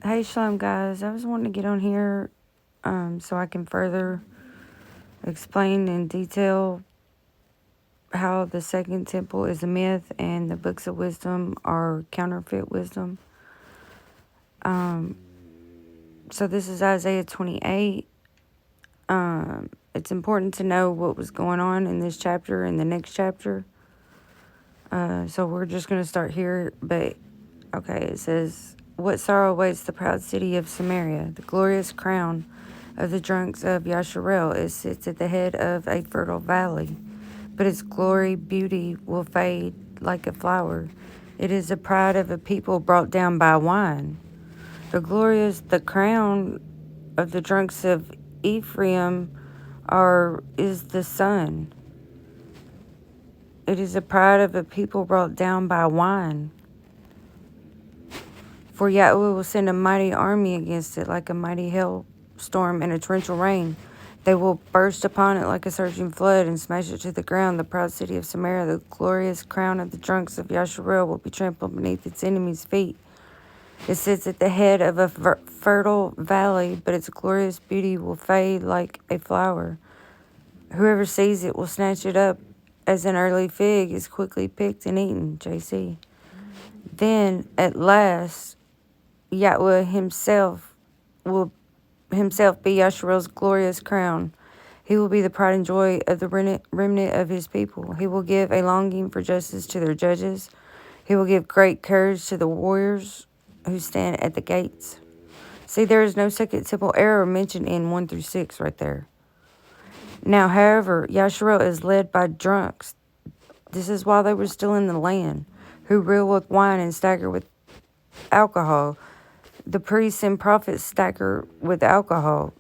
Hey, Shalom, guys. I was wanting to get on here so I can further explain in detail how the second temple is a myth and the books of wisdom are counterfeit wisdom. Um, so this is Isaiah 28. It's important to know what was going on in this chapter and the next chapter. So we're just going to start here. But, okay, it says, "What sorrow awaits the proud city of Samaria, the glorious crown of the drunks of Yasharel. It sits at the head of a fertile valley, but its glory, beauty will fade like a flower. It is the pride of a people brought down by wine. The crown of the drunks of Ephraim is the sun. It is the pride of a people brought down by wine. For Yahweh will send a mighty army against it, like a mighty hailstorm and a torrential rain. They will burst upon it like a surging flood and smash it to the ground. The proud city of Samaria, the glorious crown of the drunks of Yasharel, will be trampled beneath its enemies' feet. It sits at the head of a fertile valley, but its glorious beauty will fade like a flower. Whoever sees it will snatch it up as an early fig is quickly picked and eaten." JC. Then, at last, Yahweh himself will be Yasharel's glorious crown. He will be the pride and joy of the remnant of his people. He will give a longing for justice to their judges. He will give great courage to the warriors who stand at the gates. See, there is no second temple error mentioned in 1 through 6 right there. Now, however, Yasharel is led by drunks. This is while they were still in the land, who reel with wine and stagger with alcohol. The priests and prophets stagger with alcohol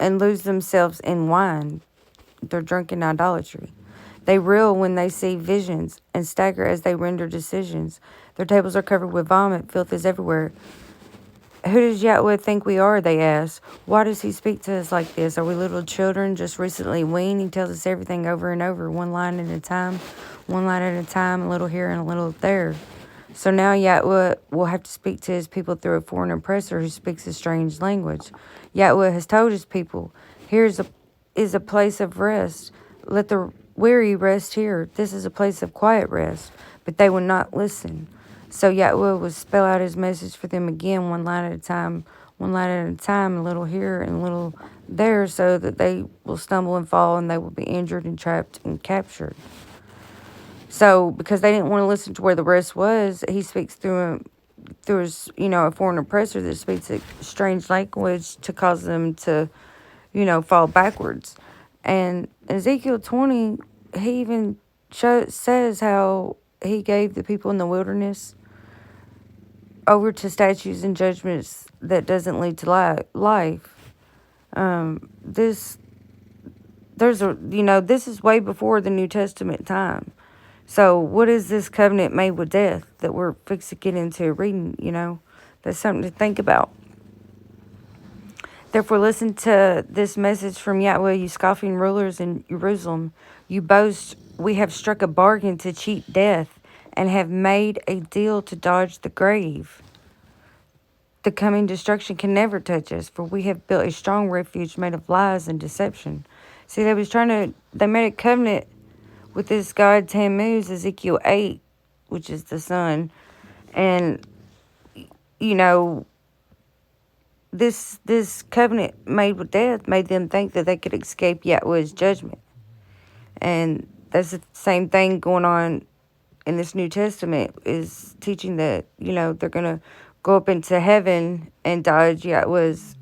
and lose themselves in wine. They're drunk in idolatry. They reel when they see visions and stagger as they render decisions. Their tables are covered with vomit. Filth is everywhere. "Who does Yahweh think we are?" they ask. "Why does he speak to us like this? Are we little children just recently weaned? He tells us everything over and over, one line at a time, a little here and a little there." So now Yahweh will have to speak to his people through a foreign oppressor who speaks a strange language. Yahweh has told his people, "Here is a place of rest. Let the weary rest here. This is a place of quiet rest." But they will not listen. So Yahweh will spell out his message for them again, one line at a time, a little here and a little there, so that they will stumble and fall and they will be injured and trapped and captured. So because they didn't want to listen to where the rest was, he speaks through his, a foreign oppressor that speaks a strange language to cause them to, fall backwards. And Ezekiel 20, he even says how he gave the people in the wilderness over to statutes and judgments that doesn't lead to life. This is way before the New Testament time. So what is this covenant made with death that we're fixing to get into reading, That's something to think about. "Therefore listen to this message from Yahweh, you scoffing rulers in Jerusalem. You boast, we have struck a bargain to cheat death and have made a deal to dodge the grave. The coming destruction can never touch us, for we have built a strong refuge made of lies and deception." See, they made a covenant with this god Tammuz, Ezekiel 8, which is the sun. And, this covenant made with death made them think that they could escape Yahweh's judgment. And that's the same thing going on in this New Testament, is teaching that, they're going to go up into heaven and dodge Yahweh's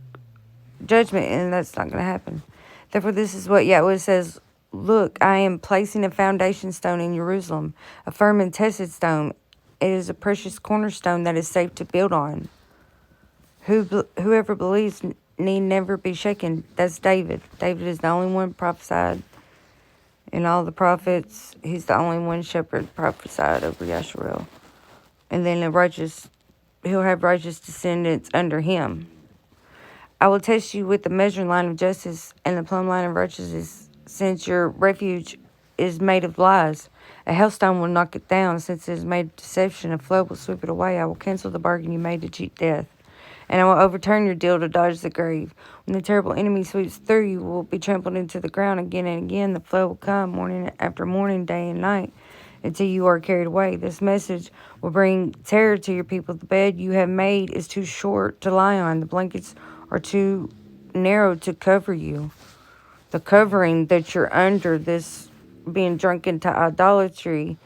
judgment, and that's not going to happen. "Therefore, this is what Yahweh says. Look, I am placing a foundation stone in Jerusalem, a firm and tested stone. It is a precious cornerstone that is safe to build on. Whoever believes need never be shaken." That's David. David is the only one prophesied in all the prophets. He's the only one shepherd prophesied over Yasharel. And then he'll have righteous descendants under him. "I will test you with the measuring line of justice and the plumb line of righteousness, since your refuge is made of lies. A hailstone will knock it down, since it is made of deception. A flood will sweep it away. I will cancel the bargain you made to cheat death and I will overturn your deal to dodge the grave. When the terrible enemy sweeps through, you will be trampled into the ground again and again. The flood will come morning after morning, day and night, until you are carried away. This message will bring terror to your people. The bed you have made is too short to lie on. The blankets are too narrow to cover you. The covering that you're under, this being drunk into idolatry,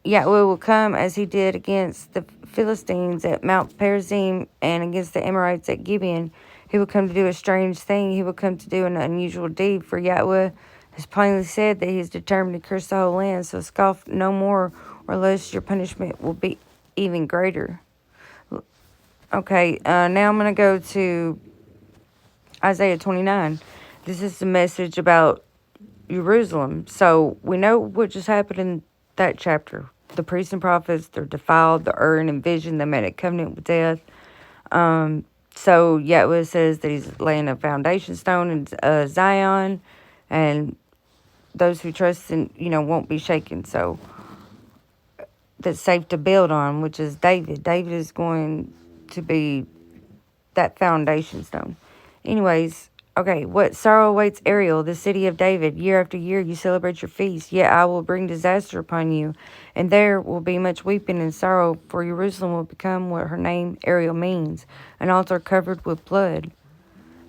Yahweh will come as he did against the Philistines at Mount Perazim and against the Amorites at Gibeon. He will come to do a strange thing. He will come to do an unusual deed. For Yahweh has plainly said that he is determined to curse the whole land. So scoff no more, or lest your punishment will be even greater. Okay, now I'm going to go to Isaiah 29. This is the message about Jerusalem. So we know what just happened in that chapter. The priests and prophets, they're defiled, the urn and vision, they made a covenant with death. So Yahweh says that he's laying a foundation stone in Zion, and those who trust in, won't be shaken. So that's safe to build on, which is David. David is going to be that foundation stone. Anyways, okay, what sorrow awaits Ariel, the city of David? Year after year you celebrate your feast, yet I will bring disaster upon you, and there will be much weeping and sorrow, for Jerusalem will become what her name Ariel means, an altar covered with blood.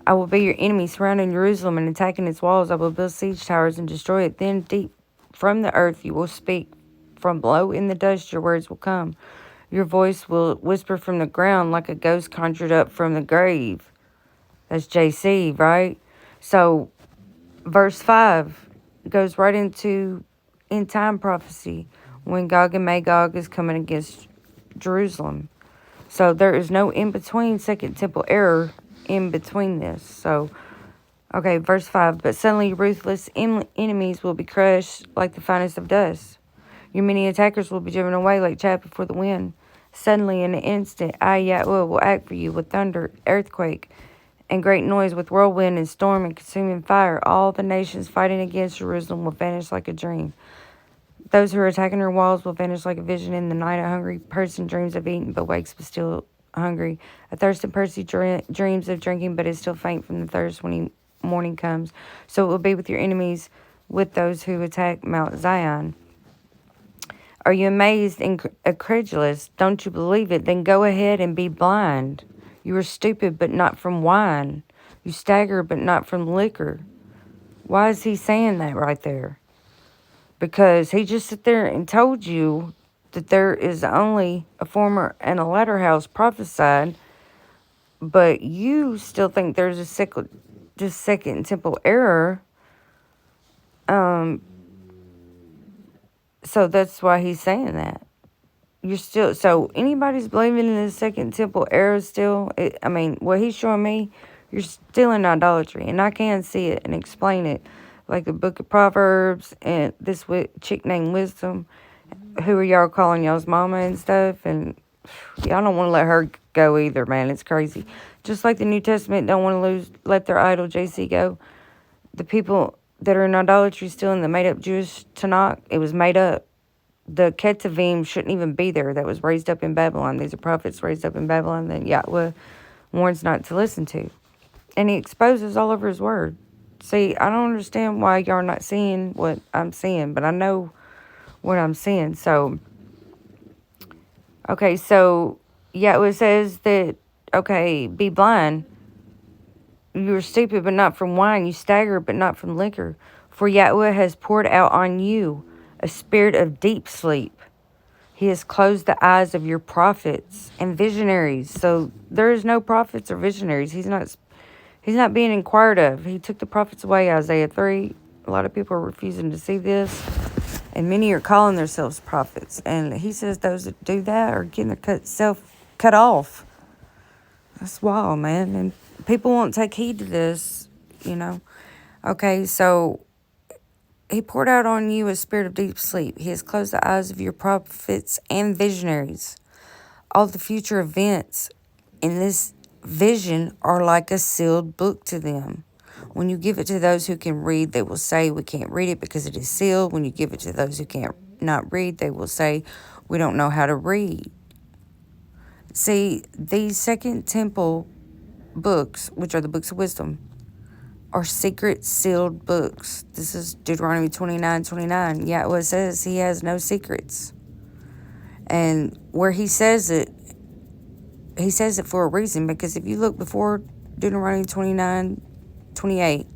I will be your enemy, surrounding Jerusalem and attacking its walls. I will build siege towers and destroy it. Then deep from the earth you will speak. From below in the dust your words will come. Your voice will whisper from the ground like a ghost conjured up from the grave. That's JC, right? So, verse 5 goes right into end time prophecy when Gog and Magog is coming against Jerusalem. So, there is no in between Second Temple era in between this. So, okay, verse 5. But suddenly ruthless enemies will be crushed like the finest of dust. Your many attackers will be driven away like chaff before the wind. Suddenly, in an instant, I, Yahweh, will act for you with thunder, earthquake, and great noise, with whirlwind and storm and consuming fire. All the nations fighting against Jerusalem will vanish like a dream. Those who are attacking her walls will vanish like a vision in the night. A hungry person dreams of eating, but wakes but still hungry. A thirsty person dreams of drinking, but is still faint from the thirst when morning comes. So it will be with your enemies, with those who attack Mount Zion. Are you amazed and incredulous? Don't you believe it? Then go ahead and be blind. You are stupid, but not from wine. You stagger, but not from liquor. Why is he saying that right there? Because he just sit there and told you that there is only a former and a latter house prophesied, but you still think there's a second temple error. So that's why he's saying that. You're still, so anybody's believing in the second temple era still, what he's showing me, you're still in idolatry. And I can see it and explain it. Like the book of Proverbs and this chick named Wisdom. Who are y'all calling y'all's mama and stuff? And y'all don't want to let her go either, man. It's crazy. Just like the New Testament don't want to let their idol JC go. The people that are in idolatry still in the made-up Jewish Tanakh, it was made up. The Ketuvim shouldn't even be there. That was raised up in Babylon. These are prophets raised up in Babylon that Yahweh warns not to listen to. And he exposes all over his word. See, I don't understand why y'all are not seeing what I'm seeing, but I know what I'm seeing. So, okay, so Yahweh says that, okay, be blind. You are stupid, but not from wine. You stagger, but not from liquor. For Yahweh has poured out on you a spirit of deep sleep. He has closed the eyes of your prophets and visionaries. So there is no prophets or visionaries. He's not being inquired of. He took the prophets away, Isaiah 3. A lot of people are refusing to see this. And many are calling themselves prophets. And he says those that do that are getting their self cut off. That's wild, man. And people won't take heed to this, Okay, so he poured out on you a spirit of deep sleep. He has closed the eyes of your prophets and visionaries. All the future events in this vision are like a sealed book to them. When you give it to those who can read, they will say, we can't read it because it is sealed. When you give it to those who can't not read, they will say, we don't know how to read. See, these Second Temple books, which are the books of wisdom, are secret sealed books. This is Deuteronomy 29:29. Yahweh says he has no secrets. And where he says it for a reason, because if you look before Deuteronomy 29:28,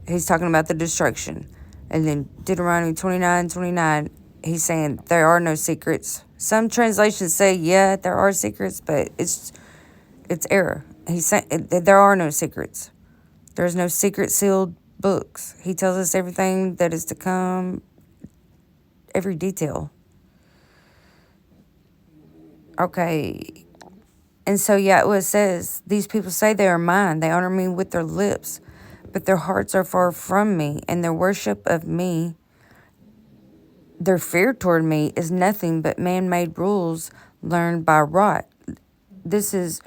he's talking about the destruction. And then Deuteronomy 29:29, he's saying there are no secrets. Some translations say, yeah, there are secrets, but it's error. He's saying there are no secrets. There's no secret sealed books. He tells us everything that is to come, every detail. Okay. And so Yahweh says, these people say they are mine. They honor me with their lips, but their hearts are far from me, and their worship of me, their fear toward me, is nothing but man-made rules learned by rote. This is,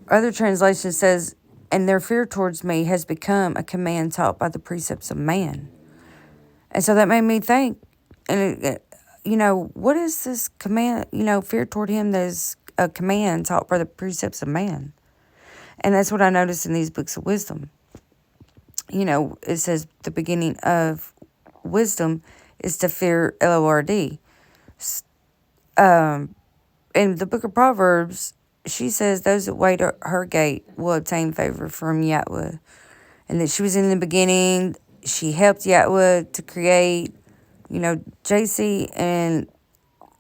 other translation says, and their fear towards me has become a command taught by the precepts of man. And so that made me think, and what is this command, fear toward him that is a command taught by the precepts of man? And that's what I noticed in these books of wisdom. It says the beginning of wisdom is to fear Lord. In the book of Proverbs, she says those that wait at her gate will obtain favor from Yahweh. And that she was in the beginning, she helped Yahweh to create. JC and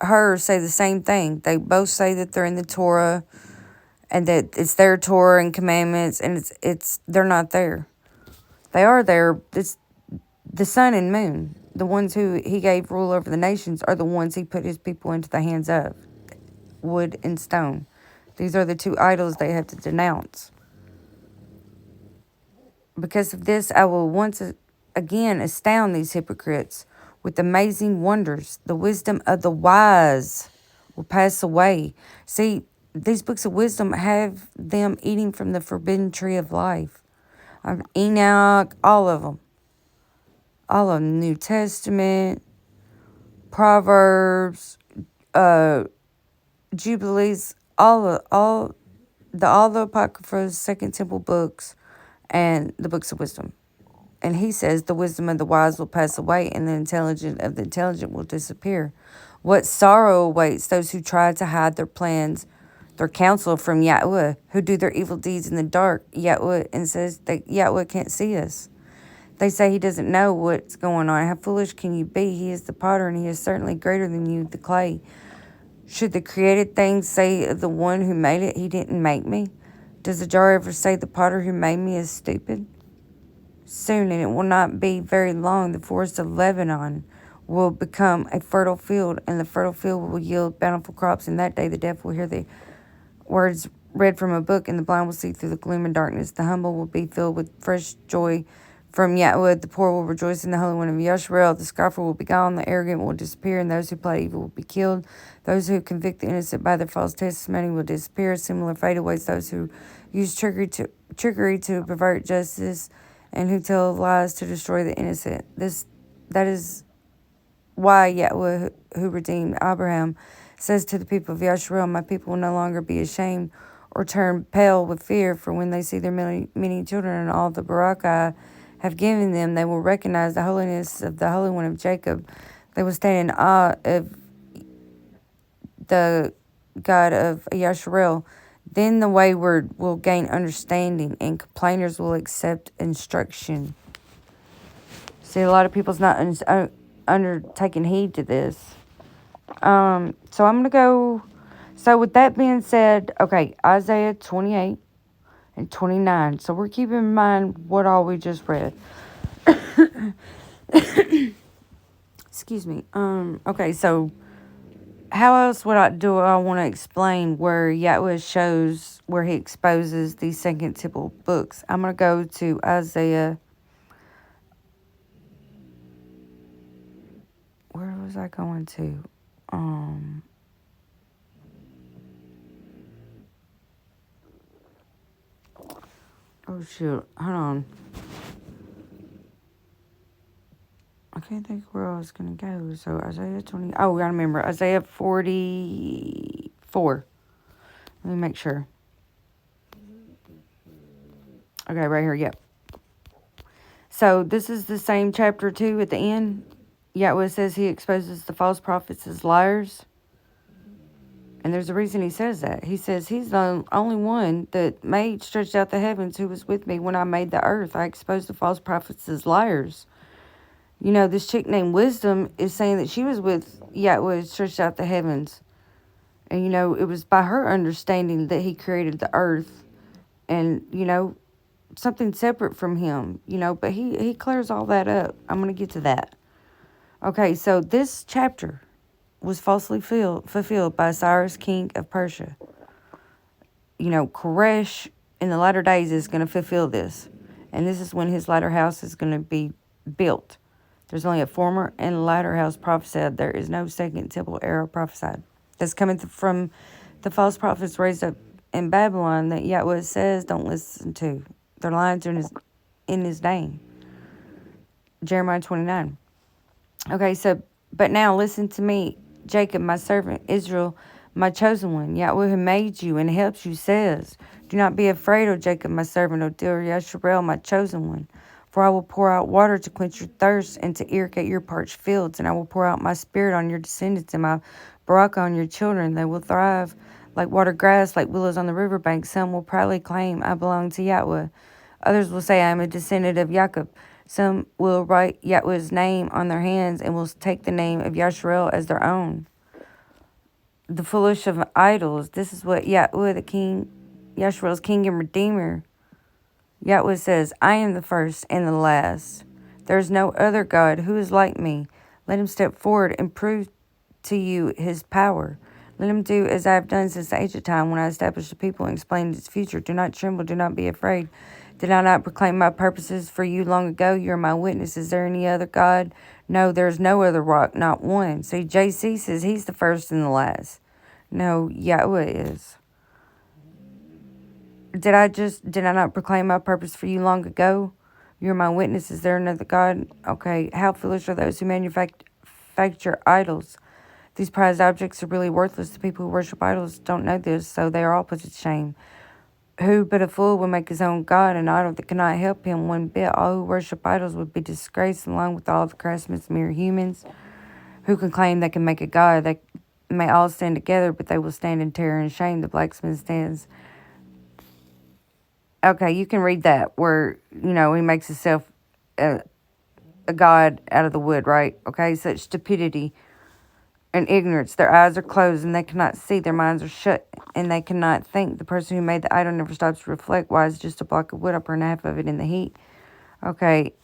her say the same thing. They both say that they're in the Torah and that it's their Torah and commandments, and they're not there. They are there. It's the sun and moon. The ones who he gave rule over the nations are the ones he put his people into the hands of. Wood and stone. These are the two idols they have to denounce. Because of this, I will once again astound these hypocrites with amazing wonders. The wisdom of the wise will pass away. See, these books of wisdom have them eating from the forbidden tree of life. Enoch, all of them. All of them. New Testament, Proverbs, Jubilees, all the Apocrypha, Second Temple books, and the books of wisdom. And he says the wisdom of the wise will pass away, and the intelligent of the intelligent will disappear. What sorrow awaits those who try to hide their plans, their counsel from Yahweh, who do their evil deeds in the dark, Yahweh, and says that Yahweh can't see us. They say he doesn't know what's going on. How foolish can you be? He is the potter, and he is certainly greater than you, the clay. Should the created things say of the one who made it, he didn't make me? Does the jar ever say the potter who made me is stupid? Soon, and it will not be very long, the forest of Lebanon will become a fertile field, and the fertile field will yield bountiful crops. In that day, the deaf will hear the words read from a book, and the blind will see through the gloom and darkness. The humble will be filled with fresh joy from Yahweh. The poor will rejoice in the Holy One of Yashrael. The scoffer will be gone. The arrogant will disappear, and those who plot evil will be killed. Those who convict the innocent by their false testimony will disappear. Similar fate awaits those who use trickery to pervert justice, and who tell lies to destroy the innocent. That is why Yahweh, who redeemed Abraham, says to the people of Yashrael, my people will no longer be ashamed or turn pale with fear, for when they see their many children and all the Barak I have given them, they will recognize the holiness of the Holy One of Jacob. They will stand in awe of the God of Yashrael. Then the wayward will gain understanding, and complainers will accept instruction. See, a lot of people's not undertaking heed to this. So I'm going to go. So with that being said, okay, Isaiah 28 and 29. So we're keeping in mind what all we just read. Excuse me. Okay, so how else I want to explain where Yahweh shows, where he exposes these Second Temple books? I'm going to go to Isaiah. Where was I going to? Oh shoot, hold on. I can't think where I was going to go. So Isaiah 20. Oh, I remember. Isaiah 44. Let me make sure. Okay, right here, yep. So this is the same chapter 2 at the end. Yahweh says he exposes the false prophets as liars. And there's a reason he says that. He says he's the only one that stretched out the heavens, who was with me when I made the earth. I exposed the false prophets as liars. You know, this chick named Wisdom is saying that she was with Yahweh, stretched out the heavens. And, you know, it was by her understanding that he created the earth. And, you know, something separate from him, you know, but he clears all that up. I'm going to get to that. Okay, so this chapter was falsely fulfilled by Cyrus, king of Persia. You know, Koresh in the latter days is going to fulfill this. And this is when his latter house is going to be built. There's only a former and latter house prophesied. There is no second temple era prophesied. That's coming from the false prophets raised up in Babylon that Yahweh says don't listen to. Their lines are in his name. Jeremiah 29. Okay, so, but now listen to me, Jacob, my servant, Israel, my chosen one. Yahweh who made you and helps you says, do not be afraid, O Jacob, my servant, O dear Yasharel, my chosen one. For I will pour out water to quench your thirst and to irrigate your parched fields. And I will pour out my spirit on your descendants and my barakah on your children. They will thrive like water grass, like willows on the riverbank. Some will proudly claim, I belong to Yahweh. Others will say, I am a descendant of Jacob. Some will write Yahweh's name on their hands and will take the name of Yasharel as their own. The foolish of idols. This is what Yahweh, the king, Yasharel's king and redeemer. Yahweh says, I am the first and the last. There is no other God who is like me. Let him step forward and prove to you his power. Let him do as I have done since the age of time when I established the people and explained its future. Do not tremble, do not be afraid. Did I not proclaim my purposes for you long ago? You are my witness. Is there any other God? No, there is no other rock, not one. See, JC says he's the first and the last. No, Yahweh is. Did I not proclaim my purpose for you long ago? You're my witness. Is there another God? Okay, how foolish are those who manufacture idols? These prized objects are really worthless. The people who worship idols don't know this, so they are all put to shame. Who but a fool would make his own God, an idol that cannot help him one bit? All who worship idols would be disgraced, along with all the craftsmen, mere humans. Who can claim they can make a God? They may all stand together, but they will stand in terror and shame. The blacksmith stands. Okay, you can read that where, you know, he makes himself a god out of the wood, right? Okay, such stupidity and ignorance. Their eyes are closed and they cannot see. Their minds are shut and they cannot think. The person who made the idol never stops to reflect. Why is just a block of wood? I burn half of it in the heat. Okay,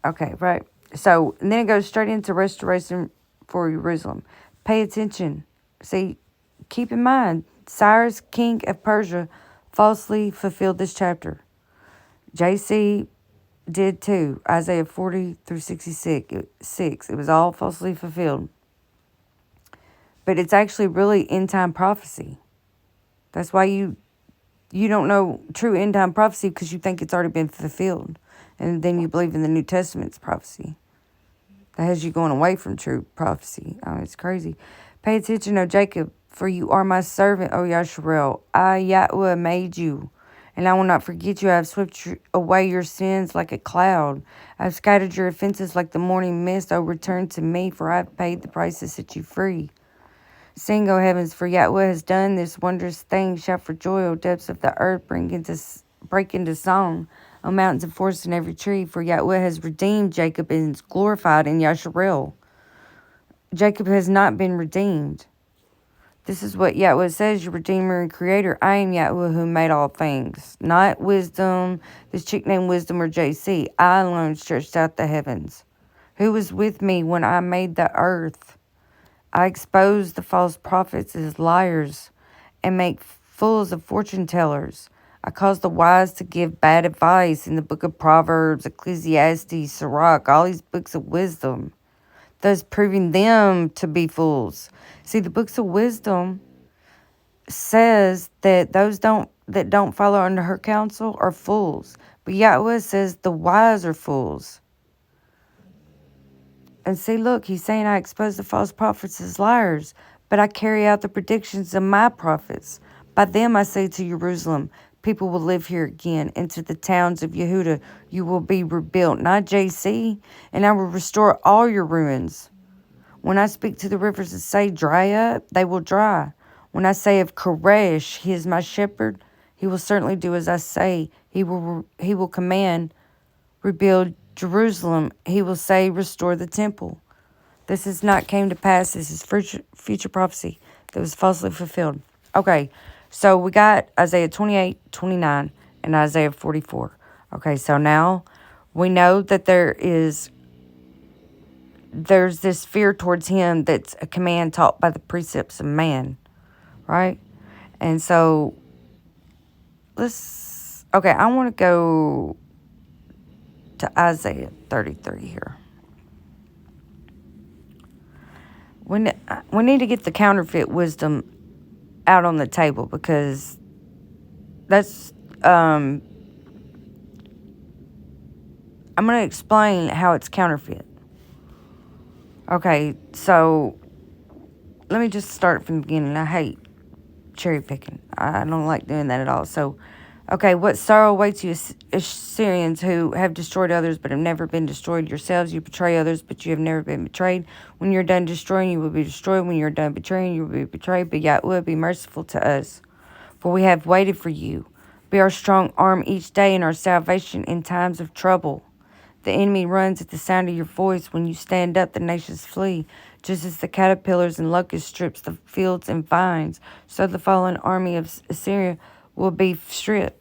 right. So, and then it goes straight into restoration for Jerusalem. Pay attention. See, keep in mind, Cyrus, king of Persia, falsely fulfilled this chapter. JC did too. Isaiah 40 through 66. It was all falsely fulfilled. But it's actually really end-time prophecy. That's why you don't know true end-time prophecy, because you think it's already been fulfilled. And then you believe in the New Testament's prophecy. That has you going away from true prophecy. Oh, it's crazy. Pay attention, O Jacob, for you are my servant, O Yasharel. I, Yahweh, made you, and I will not forget you. I have swept away your sins like a cloud. I have scattered your offenses like the morning mist. O return to me, for I have paid the price to set you free. Sing, O heavens, for Yahweh has done this wondrous thing. Shout for joy, O depths of the earth. Break into song, O mountains and forests and every tree. For Yahweh has redeemed Jacob and is glorified in Yasharel. Jacob has not been redeemed. This is what Yahweh says, your Redeemer and Creator. I am Yahweh who made all things. Not Wisdom, this chick named Wisdom or JC. I alone stretched out the heavens. Who was with me when I made the earth? I expose the false prophets as liars and make fools of fortune tellers. I cause the wise to give bad advice in the book of Proverbs, Ecclesiastes, Sirach, all these books of wisdom, thus proving them to be fools. See, the books of wisdom says that those that don't follow under her counsel are fools. But Yahweh says the wise are fools. And see, look, he's saying I expose the false prophets as liars, but I carry out the predictions of my prophets. By them I say to Jerusalem, people will live here again. And to the towns of Yehuda, you will be rebuilt, not JC, and I will restore all your ruins. When I speak to the rivers and say, dry up, they will dry. When I say of Koresh, he is my shepherd, he will certainly do as I say. He will command, rebuild Jerusalem. He will say, restore the temple. This has not came to pass. This is future prophecy that was falsely fulfilled. Okay, so we got Isaiah 28, 29, and Isaiah 44. Okay, so now we know that there's this fear towards him that's a command taught by the precepts of man, right? And so I want to go to Isaiah 33 here. We need to get the counterfeit wisdom out on the table, because that's I'm going to explain how it's counterfeit. Okay, so let me just start from the beginning. I hate cherry picking. I don't like doing that at all. So, okay, what sorrow awaits you, Assyrians who have destroyed others but have never been destroyed yourselves. You betray others, but you have never been betrayed. When you're done destroying, you will be destroyed. When you're done betraying, you will be betrayed. But Yahweh, be merciful to us, for we have waited for you. Be our strong arm each day and our salvation in times of trouble. The enemy runs at the sound of your voice. When you stand up, the nations flee. Just as the caterpillars and locust strips the fields and vines, so the fallen army of Assyria will be stripped.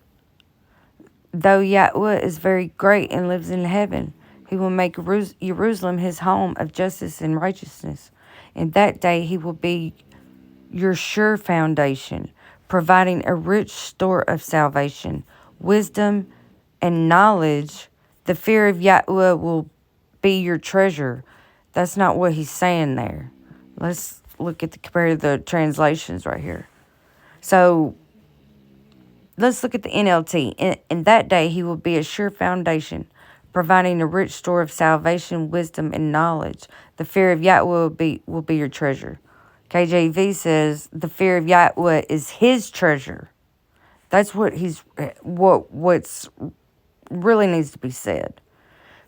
Though Yahweh is very great and lives in heaven, he will make Jerusalem his home of justice and righteousness. In that day he will be your sure foundation, providing a rich store of salvation, wisdom, and knowledge. The fear of Yahweh will be your treasure. That's not what he's saying there. Let's compare the translations right here. So let's look at the NLT. In that day, he will be a sure foundation, providing a rich store of salvation, wisdom, and knowledge. The fear of Yahweh will be your treasure. KJV says the fear of Yahweh is his treasure. That's what's really needs to be said,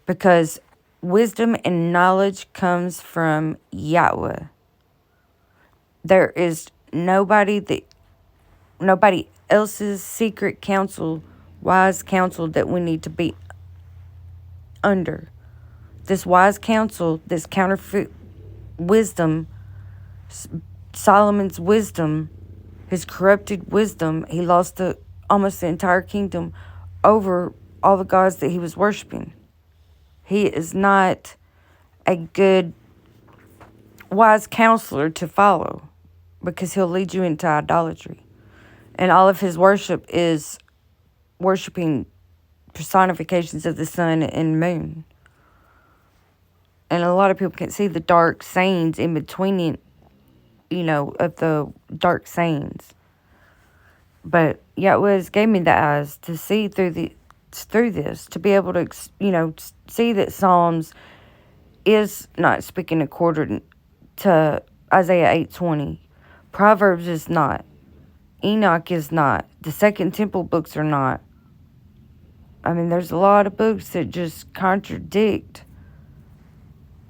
because wisdom and knowledge comes from Yahweh. There is nobody else's secret counsel, wise counsel that we need to be under. This wise counsel, this counterfeit wisdom, Solomon's wisdom, his corrupted wisdom, he lost almost the entire kingdom over all the gods that he was worshiping. He is not a good, wise counselor to follow, because he'll lead you into idolatry. And all of his worship is worshiping personifications of the sun and moon. And a lot of people can see the dark sayings in between it, of the dark sayings. But Yahweh gave me the eyes to see through this, to be able to, see that Psalms is not speaking according to Isaiah 8:20. Proverbs is not. Enoch is not. The Second Temple books are not. I mean, there's a lot of books that just contradict.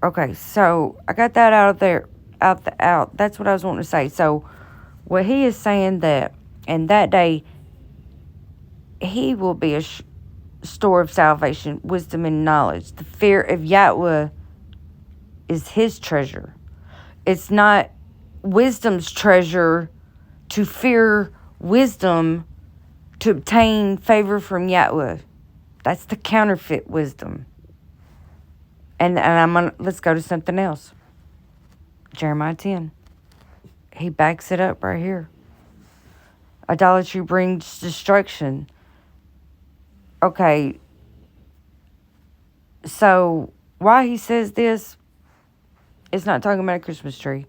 Okay, so I got that out. That's what I was wanting to say. So what he is saying, that in that day he will be a store of salvation, wisdom, and knowledge. The fear of Yahweh is his treasure. It's not wisdom's treasure to fear wisdom to obtain favor from Yahweh. That's the counterfeit wisdom. And let's go to something else. Jeremiah 10. He backs it up right here. Idolatry brings destruction. Okay, so why he says this, it's not talking about a Christmas tree.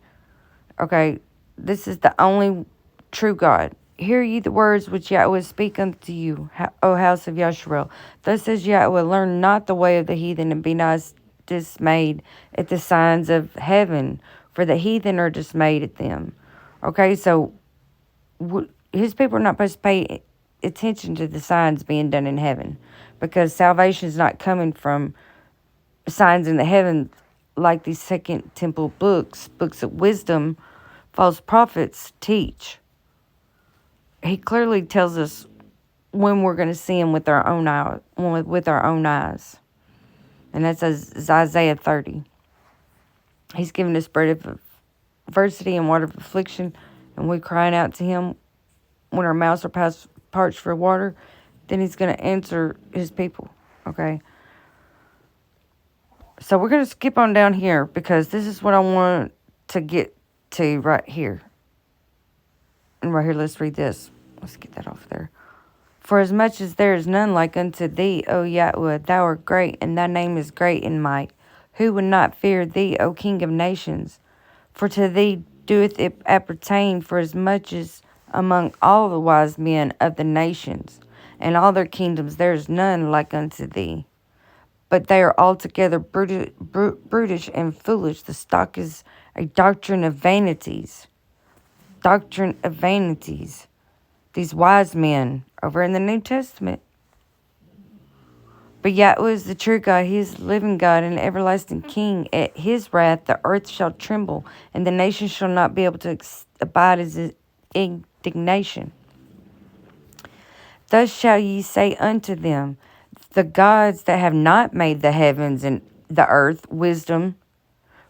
Okay, this is the only true God. Hear ye the words which Yahweh speak unto you, O house of Yasharel. Thus says Yahweh, learn not the way of the heathen, and be not dismayed at the signs of heaven, for the heathen are dismayed at them. Okay, so his people are not supposed to pay attention to the signs being done in heaven, because salvation is not coming from signs in the heavens like these second temple books of wisdom, false prophets teach. He clearly tells us when we're going to see him with our own eyes. And that's Isaiah 30. He's given us bread of adversity and water of affliction, and we're crying out to him when our mouths are parched for water. Then he's going to answer his people. Okay? So we're going to skip on down here, because this is what I want to get to right here. And right here, let's read this. Let's get that off there. For as much as there is none like unto thee, O Yahweh, thou art great, and thy name is great in might. Who would not fear thee, O King of nations? For to thee doeth it appertain, for as much as among all the wise men of the nations, and all their kingdoms, there is none like unto thee. But they are altogether brutish and foolish. The stock is a doctrine of vanities. Doctrine of vanities. These wise men over in the New Testament. But Yahweh is the true God. He is the living God and everlasting King. At his wrath the earth shall tremble, and the nations shall not be able to abide his indignation. Thus shall ye say unto them, the gods that have not made the heavens and the earth, wisdom,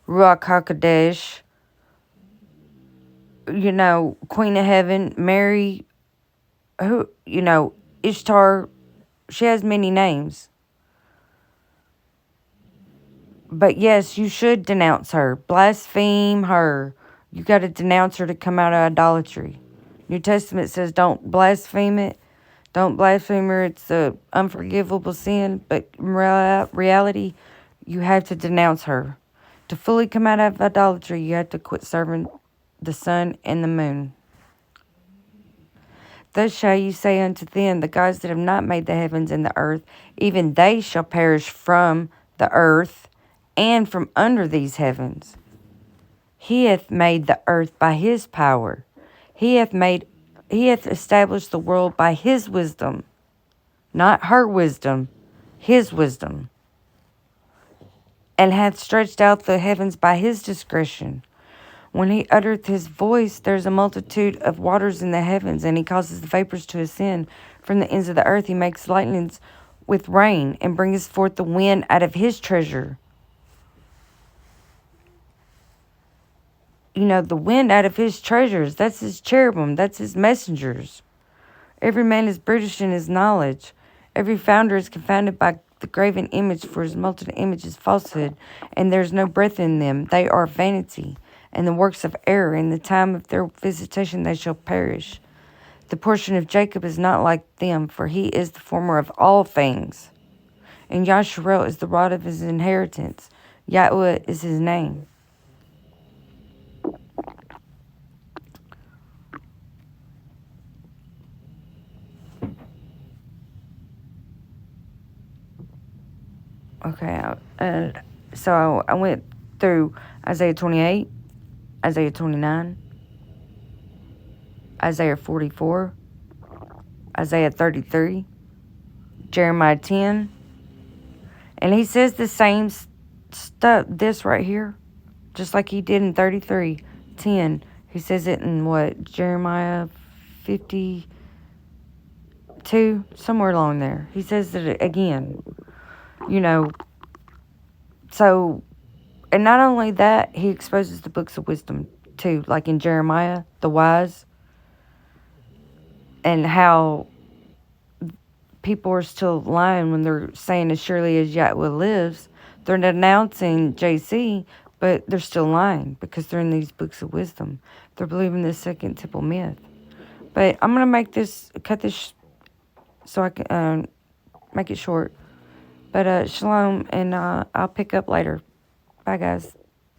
Ruach HaKodesh, Queen of Heaven, Mary, who, Ishtar, she has many names. But yes, you should denounce her. Blaspheme her. You got to denounce her to come out of idolatry. New Testament says don't blaspheme it. Don't blaspheme her. It's an unforgivable sin. But in reality, you have to denounce her. To fully come out of idolatry, you have to quit serving the sun and the moon. Thus shall you say unto them, the gods that have not made the heavens and the earth, even they shall perish from the earth and from under these heavens. He hath made the earth by his power. He hath established the world by his wisdom. Not her wisdom, his wisdom. And hath stretched out the heavens by his discretion. When he uttereth his voice, there is a multitude of waters in the heavens, and he causes the vapors to ascend from the ends of the earth. He makes lightnings with rain, and bringeth forth the wind out of his treasure. The wind out of his treasures, that's his cherubim, that's his messengers. Every man is brutish in his knowledge. Every founder is confounded by the graven image, for his molten image is falsehood, and there is no breath in them. They are vanity, and the works of error. In the time of their visitation they shall perish. The portion of Jacob is not like them, for he is the former of all things. And Yasharel is the rod of his inheritance. Yahweh is his name. Okay, so I went through Isaiah 28, Isaiah 29, Isaiah 44, Isaiah 33, Jeremiah 10. And he says the same stuff, this right here, just like he did in 33:10. He says it in Jeremiah 52, somewhere along there. He says it again. So, and not only that, he exposes the books of wisdom too, like in Jeremiah, the wise, and how people are still lying when they're saying as surely as Yahweh lives. They're denouncing JC, but they're still lying because they're in these books of wisdom. They're believing this second temple myth. But I'm going to cut this so I can make it short. But shalom, and I'll pick up later. Bye, guys.